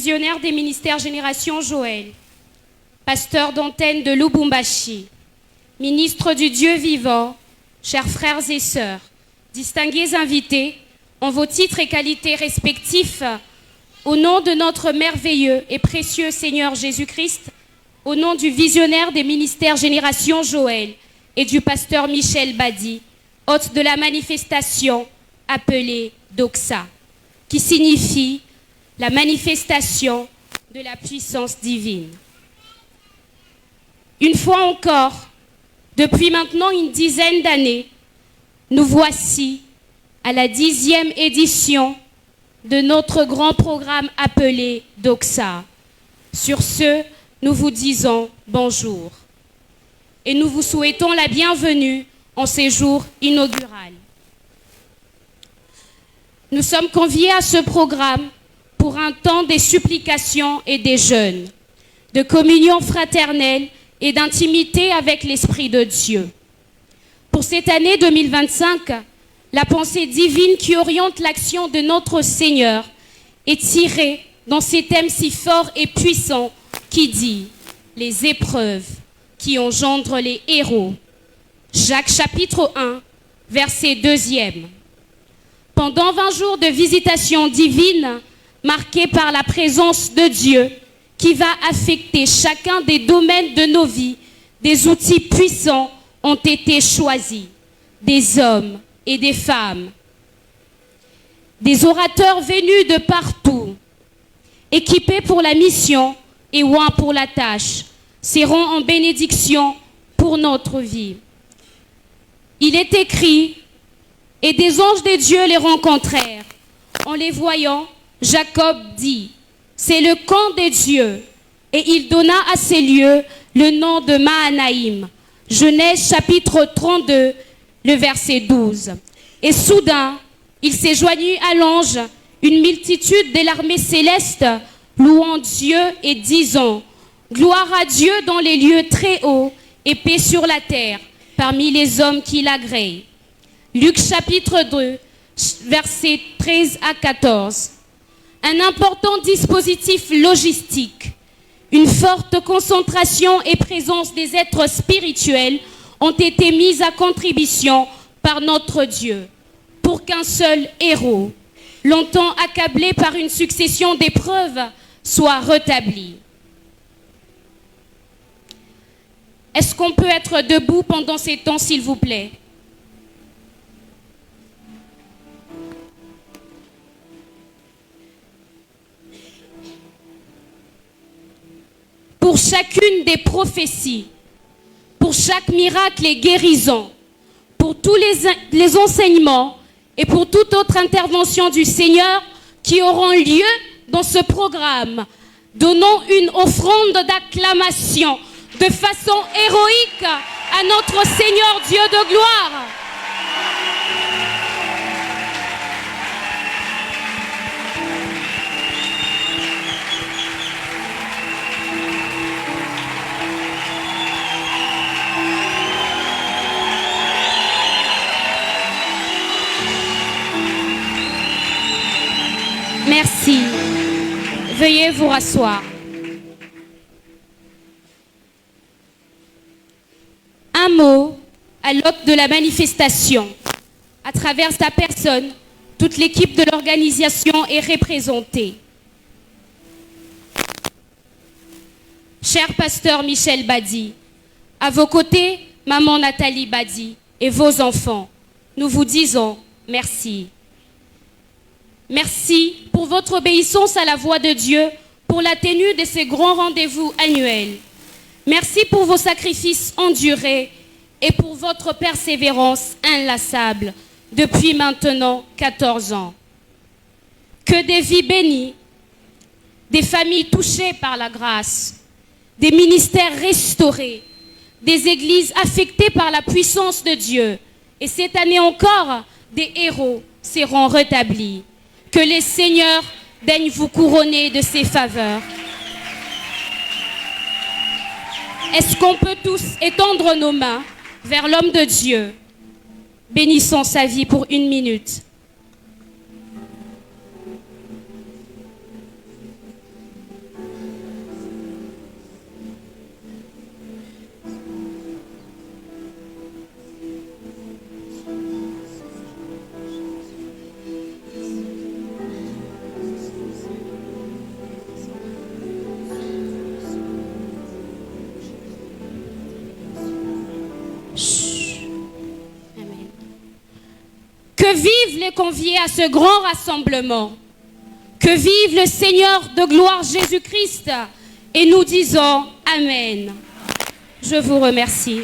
visionnaire des ministères Génération Joël, pasteur d'antenne de Lubumbashi, ministre du Dieu vivant, chers frères et sœurs, distingués invités, en vos titres et qualités respectifs, au nom de notre merveilleux et précieux Seigneur Jésus-Christ, au nom du visionnaire des ministères Génération Joël et du pasteur Michel Badi, hôte de la manifestation appelée Doxa, qui signifie la manifestation de la puissance divine. Une fois encore, depuis maintenant une dizaine d'années, nous voici à la 10e édition de notre grand programme appelé Doxa. Sur ce, nous vous disons bonjour et nous vous souhaitons la bienvenue en ces jours inauguraux. Nous sommes conviés à ce programme pour un temps des supplications et des jeûnes, de communion fraternelle et d'intimité avec l'Esprit de Dieu. Pour cette année 2025, la pensée divine qui oriente l'action de notre Seigneur est tirée dans ces thèmes si forts et puissants qui dit « Les épreuves qui engendrent les héros ». Jacques chapitre 1, verset 2e. Pendant 20 jours de visitation divine, marqués par la présence de Dieu, qui va affecter chacun des domaines de nos vies, des outils puissants ont été choisis, des hommes et des femmes, des orateurs venus de partout, équipés pour la mission et oints pour la tâche, seront en bénédiction pour notre vie. Il est écrit, et des anges de Dieu les rencontrèrent. En les voyant, Jacob dit, c'est le camp des dieux. Et il donna à ces lieux le nom de Mahanaïm. Genèse chapitre 32, le verset 12. Et soudain, il s'est joignu à l'ange une multitude de l'armée céleste, louant Dieu et disant, gloire à Dieu dans les lieux très hauts et paix sur la terre, parmi les hommes qui l'agréent. Luc chapitre 2, versets 13 à 14. Un important dispositif logistique, une forte concentration et présence des êtres spirituels ont été mises à contribution par notre Dieu pour qu'un seul héros, longtemps accablé par une succession d'épreuves, soit rétabli. Est-ce qu'on peut être debout pendant ces temps, s'il vous plaît? Pour chacune des prophéties, pour chaque miracle et guérison, pour tous les enseignements et pour toute autre intervention du Seigneur qui auront lieu dans ce programme, donnons une offrande d'acclamation de façon héroïque à notre Seigneur Dieu de gloire. Merci. Veuillez vous rasseoir. Un mot à l'hôte de la manifestation. À travers sa personne, toute l'équipe de l'organisation est représentée. Cher pasteur Michel Badi, à vos côtés, maman Nathalie Badi et vos enfants, nous vous disons merci. Merci pour votre obéissance à la voix de Dieu, pour la tenue de ces grands rendez-vous annuels. Merci pour vos sacrifices endurés et pour votre persévérance inlassable depuis maintenant 14 ans. Que des vies bénies, des familles touchées par la grâce, des ministères restaurés, des églises affectées par la puissance de Dieu, et cette année encore, des héros seront rétablis. Que les seigneurs daignent vous couronner de ses faveurs. Est-ce qu'on peut tous étendre nos mains vers l'homme de Dieu? Bénissons sa vie pour 1 minute. Que vivent les conviés à ce grand rassemblement. Que vive le Seigneur de gloire Jésus-Christ. Et nous disons Amen. Je vous remercie.